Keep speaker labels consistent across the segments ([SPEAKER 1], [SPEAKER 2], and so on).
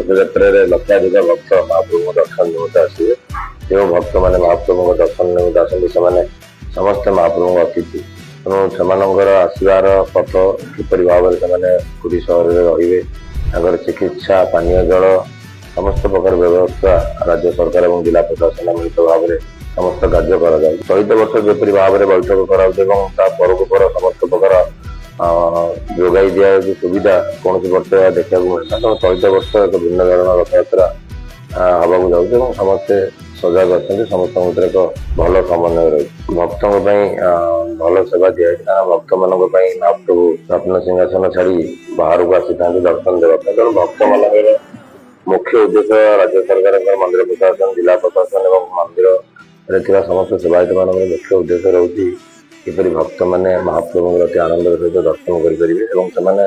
[SPEAKER 1] घोषयात्रा लक्षाधिक भक्त महाप्रभु दर्शन निमित्त आसवे जो भक्त मैंने महाप्रभु दर्शन निमित्त आसती से समस्त महाप्रभु अतिथि तेणु से आसबार पथ किपरि भाव में पुरी सहर में रे चिकित्सा पानीय जल समस्त प्रकार व्यवस्था राज्य सरकार और जिला प्रशासन मिलित भाव में समस्त कार्य कर चलित वर्ष जपरी भाव में बैठक कर समस्त प्रकार जोगाई दि सुविधा कौन वर्ष देखा मिलता तेणु चलित वर्ष एक भिन्न धरण रथ यात्रा हवाक जाऊँ समस्ते सजग अच्छा समस्त एक भल समन्वय रही भक्तों भल सेवा दिखाई कारण भक्त मान महाप्रभु रत्न सिंहासन छाड़ी बाहर को आसी था दर्शन देवाई तेणु भक्त मान मुख्य उद्देश्य राज्य सरकार मंदिर प्रशासन जिला प्रशासन और मंदिर समस्त सेवायत मान मुख्य उद्देश्य रोचे किपरि भक्त मैंने महाप्रभु अति आनंद सहित दर्शन करें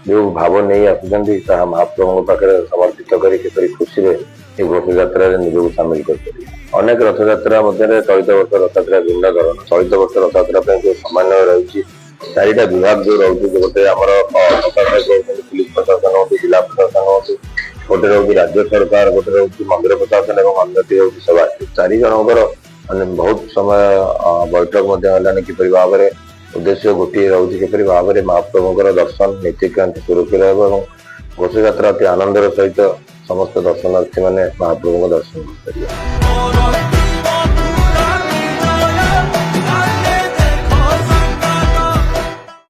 [SPEAKER 1] जो भाव नहीं आसुँच महाप्रभु पाखे समर्पित कर खुशी में घोष यात्रा निजक सामिल कर अनेक रथ यात्रा मध्य चलित वर्ष रथ यात्रा भिन्न धरण चलित वर्ष रथ यात्रा जो समन्वय रही चारिटा विभाग जो रोचे गोटे आम पुलिस प्रशासन हो जिला प्रशासन हो गोटे रोचे राज्य सरकार गोटे रोचे मंदिर प्रशासन और अन्यटी रोचे सभा चार जनकर बहुत समय बैठक किपरि भाव में उद्देश्य गोटे रोचे किपरि भाव में महाप्रभुଙ୍କର दर्शन नीतिकांति सुरक्षित और घोष यात्रा अति आनंदर सहित समस्त दर्शनार्थी मैंने महाप्रभु दर्शन कर।